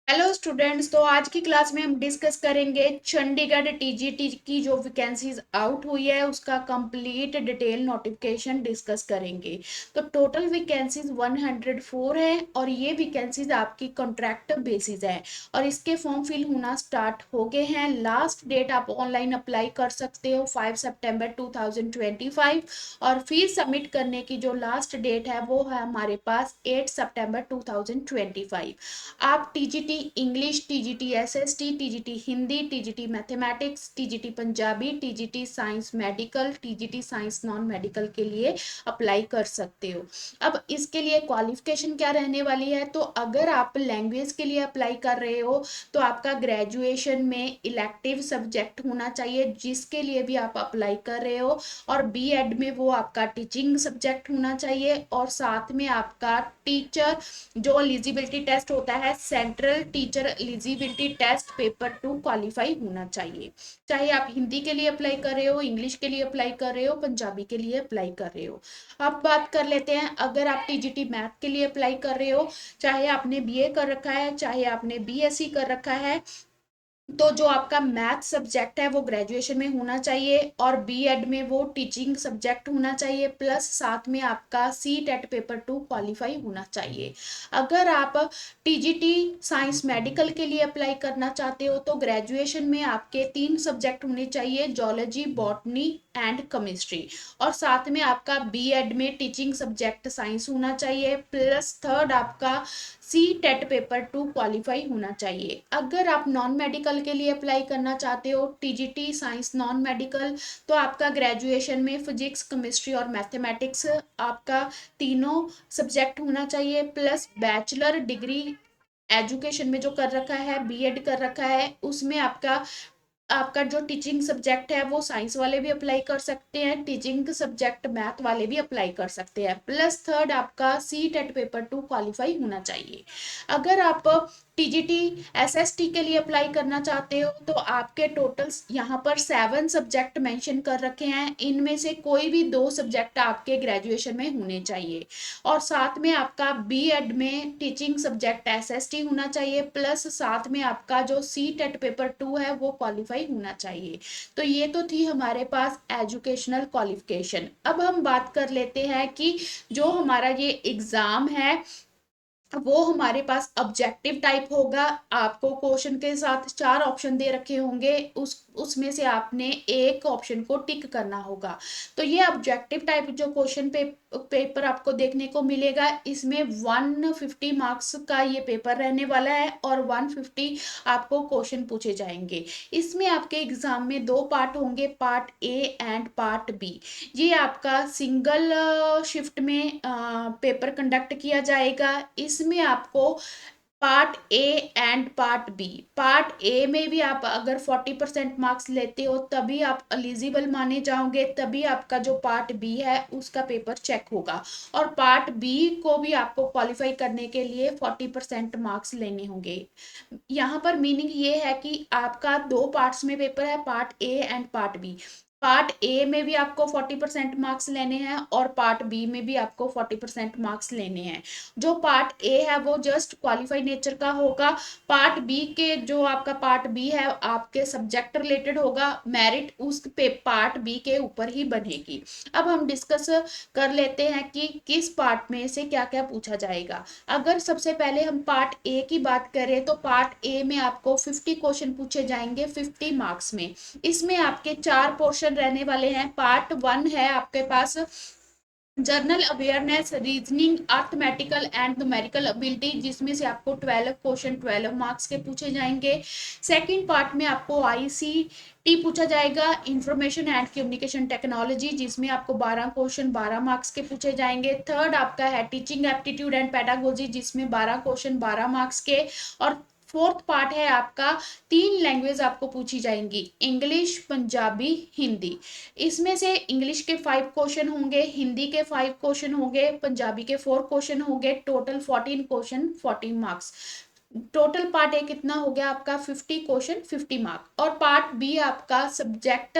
Hello students. तो आज की क्लास में हम डिस्कस करेंगे चंडीगढ़ टीजीटी की जो वैकेंसीज आउट हुई है उसका कंप्लीट डिटेल नोटिफिकेशन डिस्कस करेंगे। तो टोटल वैकेंसीज 104 है और ये वैकेंसीज आपकी कॉन्ट्रैक्ट बेसिस है और इसके फॉर्म फिल होना स्टार्ट हो गए हैं। लास्ट डेट आप ऑनलाइन अप्लाई कर सकते हो 5 सितंबर 2025 और फीस सबमिट करने की जो लास्ट डेट है वो है हमारे पास 8 सितंबर 2025। आप TGT English, TGT SST, TGT Hindi, TGT mathematics, TGT Punjabi, TGT science medical, TGT science non medical के लिए अप्लाई कर सकते हो। अब इसके लिए क्वालिफिकेशन क्या रहने वाली है, तो अगर आप लैंग्वेज के लिए अप्लाई कर रहे हो तो आपका ग्रेजुएशन में इलेक्टिव सब्जेक्ट होना चाहिए जिसके लिए भी आप अप्लाई कर रहे हो, और बीएड में वो आपका टीचिंग सब्जेक्ट होना चाहिए, और साथ में आपका टीचर जो एलिजिबिलिटी टेस्ट होता है central teacher eligibility test paper 2 qualify होना चाहिए। चाहे आप हिंदी के लिए अप्लाई कर रहे हो, इंग्लिश के लिए अप्लाई कर रहे हो, पंजाबी के लिए अप्लाई कर रहे हो। अब बात कर लेते हैं, अगर आप टीजीटी मैथ के लिए अप्लाई कर रहे हो, चाहे आपने बीए कर रखा है चाहे आपने बीएससी कर रखा है, तो जो आपका मैथ सब्जेक्ट है वो ग्रेजुएशन में होना चाहिए और बीएड में वो टीचिंग सब्जेक्ट होना चाहिए, प्लस साथ में आपका सी टेट पेपर 2 क्वालिफाई होना चाहिए। अगर आप टीजीटी साइंस मेडिकल के लिए अप्लाई करना चाहते हो तो ग्रेजुएशन में आपके 3 सब्जेक्ट होने चाहिए, जोलॉजी, बॉटनी एंड केमिस्ट्री, और साथ में आपका बीएड में टीचिंग सब्जेक्ट साइंस होना चाहिए, प्लस थर्ड आपका सी टेट पेपर 2 क्वालिफाई होना चाहिए। अगर आप नॉन मेडिकल के लिए अप्लाई करना चाहते हो टीजीटी साइंस नॉन मेडिकल, तो आपका ग्रेजुएशन में फिजिक्स, केमिस्ट्री और मैथमेटिक्स आपका तीनों सब्जेक्ट होना चाहिए, प्लस बैचलर डिग्री एजुकेशन में जो कर रखा है, बीएड कर रखा है, उसमें आपका आपका जो टीचिंग सब्जेक्ट है वो साइंस वाले भी अप्लाई कर सकते हैं, टीचिंग सब्जेक्ट मैथ वाले भी अप्लाई कर सकते हैं, प्लस थर्ड आपका सी टेट पेपर 2 क्वालिफाई होना चाहिए। अगर आप टीजीटी एसएसटी के लिए अप्लाई करना चाहते हो तो आपके टोटल यहाँ पर 7 सब्जेक्ट मेंशन कर रखे हैं, इनमें से कोई भी 2 सब्जेक्ट आपके ग्रेजुएशन में होने चाहिए, और साथ में आपका बीएड में टीचिंग सब्जेक्ट एसएसटी होना चाहिए, प्लस साथ में आपका जो सी टेट पेपर 2 है वो क्वालिफाई होना चाहिए। तो ये तो थी हमारे पास एजुकेशनल क्वालिफिकेशन। अब हम बात कर लेते हैं कि जो हमारा ये एग्जाम है वो हमारे पास ऑब्जेक्टिव टाइप होगा। आपको क्वेश्चन के साथ 4 ऑप्शन दे रखे होंगे, उसमें से आपने एक ऑप्शन को टिक करना होगा। तो ये ऑब्जेक्टिव टाइप जो क्वेश्चन पेपर आपको देखने को मिलेगा, इसमें 150 मार्क्स का ये पेपर रहने वाला है और 150 आपको क्वेश्चन पूछे जाएंगे। इसमें आपके एग्जाम में 2 पार्ट होंगे, part A and part B. ये आपका सिंगल शिफ्ट में पेपर कंडक्ट किया जाएगा। इसमें आपको part A and part A में भी आप अगर 40% मार्क्स लेते हो तभी आप एलिजिबल माने जाओगे, तभी आपका जो पार्ट बी है उसका पेपर चेक होगा, और पार्ट बी को भी आपको क्वालिफाई करने के लिए 40% मार्क्स लेने होंगे। यहाँ पर मीनिंग ये है कि आपका 2 पार्ट्स में पेपर है, part A and part B. Part A में भी आपको 40% मार्क्स लेने हैं और पार्ट बी में भी आपको 40% मार्क्स लेने हैं। जो पार्ट ए है वो जस्ट क्वालिफाई नेचर का होगा। पार्ट बी के जो आपका पार्ट बी है आपके सब्जेक्ट रिलेटेड होगा, मेरिट उस पे पार्ट बी के ऊपर ही बनेगी। अब हम डिस्कस कर लेते हैं कि किस पार्ट में से क्या क्या पूछा जाएगा। अगर सबसे पहले हम पार्ट ए की बात करें तो पार्ट ए में आपको 50 क्वेश्चन पूछे जाएंगे 50 मार्क्स में। इसमें आपके 4 पोर्शन रहने वाले हैं। पार्ट 1 है आपके पास journal awareness, reasoning, arithmetical and numerical ability, जिसमें से आपको 12 क्वेश्चन 12 मार्क्स के पूछे जाएंगे। सेकंड पार्ट में आपको आईसीटी पूछा जाएगा, इंफॉर्मेशन एंड कम्युनिकेशन टेक्नोलॉजी, जिसमें आपको 12 क्वेश्चन 12 मार्क्स के पूछे जाएंगे। थर्ड आपका है टीचिंग एप्टीट्यूड एंड पेडागोजी, जिसमें 12 क्वेश्चन 12 मार्क्स के। और फोर्थ पार्ट है आपका 3 लैंग्वेज आपको पूछी जाएंगी, इंग्लिश, पंजाबी, हिंदी। इसमें से इंग्लिश के 5 क्वेश्चन होंगे, हिंदी के 5 क्वेश्चन होंगे, पंजाबी के 4 क्वेश्चन होंगे, total 14 question 14 marks. Total part A कितना हो गया आपका 50 क्वेश्चन 50 मार्क, और पार्ट बी आपका सब्जेक्ट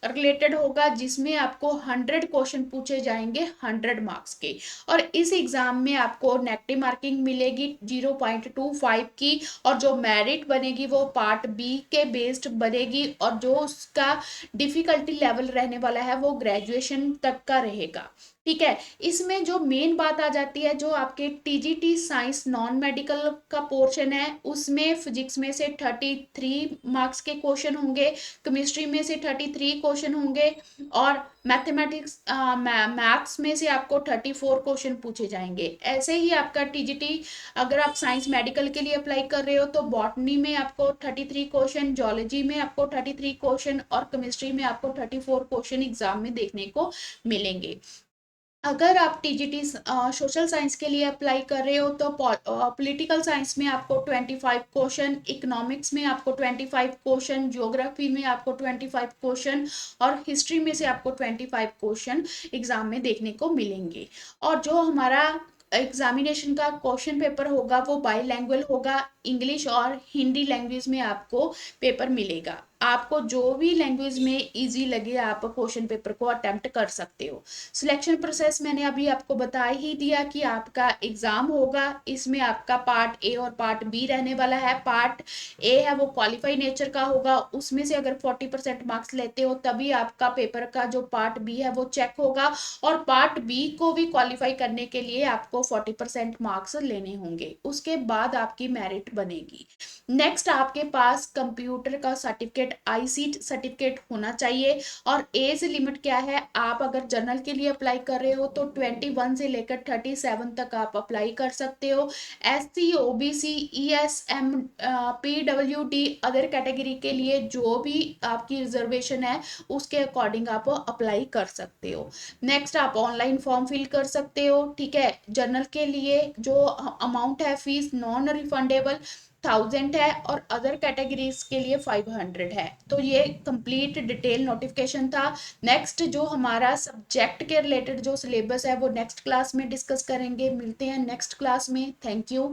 रिलेटेड होगा जिसमें आपको 100 क्वेश्चन पूछे जाएंगे 100 मार्क्स के। और इस एग्जाम में आपको नेगेटिव मार्किंग मिलेगी 0.25 की, और जो मेरिट बनेगी वो पार्ट बी के बेस्ड बनेगी, और जो उसका डिफिकल्टी लेवल रहने वाला है वो ग्रेजुएशन तक का रहेगा। ठीक है, इसमें जो मेन बात आ जाती है, जो आपके टीजीटी साइंस नॉन मेडिकल का पोर्शन है उसमें फिजिक्स में से 33 मार्क्स के क्वेश्चन होंगे, केमिस्ट्री में से 33 क्वेश्चन होंगे, और मैथमेटिक्स मैथ्स में से आपको 34 क्वेश्चन पूछे जाएंगे। ऐसे ही आपका टीजीटी अगर आप साइंस मेडिकल के लिए अप्लाई कर रहे हो तो बॉटनी में आपको 33 क्वेश्चन, जोलॉजी में आपको 33 क्वेश्चन, और केमिस्ट्री में आपको 34 क्वेश्चन एग्जाम में देखने को मिलेंगे। अगर आप टीजीटी सोशल साइंस के लिए अप्लाई कर रहे हो तो पॉलिटिकल साइंस में आपको 25 क्वेश्चन, इकोनॉमिक्स में आपको 25 क्वेश्चन, ज्योग्राफी में आपको 25 क्वेश्चन, और हिस्ट्री में से आपको 25 क्वेश्चन एग्जाम में देखने को मिलेंगे। और जो हमारा एग्जामिनेशन का क्वेश्चन पेपर होगा वो बाईलैंग्वेज होगा, इंग्लिश और हिंदी लैंग्वेज में आपको पेपर मिलेगा। आपको जो भी लैंग्वेज में इजी लगे आप क्वेश्चन पेपर को अटेम्प्ट कर सकते हो। सिलेक्शन प्रोसेस मैंने अभी आपको बता ही दिया कि आपका एग्जाम होगा, इसमें आपका पार्ट ए और पार्ट बी रहने वाला है। पार्ट ए है वो क्वालिफाई नेचर का होगा, उसमें से अगर 40% मार्क्स लेते हो तभी आपका पेपर का जो पार्ट बी है वो चेक होगा, और पार्ट बी को भी क्वालिफाई करने के लिए आपको 40% मार्क्स लेने होंगे, उसके बाद आपकी मेरिट बनेगी। नेक्स्ट आपके पास कंप्यूटर का सर्टिफिकेट, आईसीट सर्टिफिकेट होना चाहिए। और एज लिमिट क्या है, आप अगर जनरल के लिए अप्लाई कर रहे हो तो 21 से लेकर 37 तक आप अप्लाई कर सकते हो। SC, OBC, ESM, PWD other category के लिए जो भी आपकी रिजर्वेशन है उसके अकॉर्डिंग आप अप्लाई कर सकते हो। नेक्स्ट आप ऑनलाइन फॉर्म फिल कर सकते हो। ठीक है, जनरल के लिए जो अमाउंट है फीस नॉन रिफंडेबल 1000 है, और अदर कैटेगरीज के लिए 500 है। तो ये कंप्लीट डिटेल नोटिफिकेशन था। नेक्स्ट जो हमारा सब्जेक्ट के रिलेटेड जो सिलेबस है वो नेक्स्ट क्लास में डिस्कस करेंगे। मिलते हैं नेक्स्ट क्लास में। Thank you.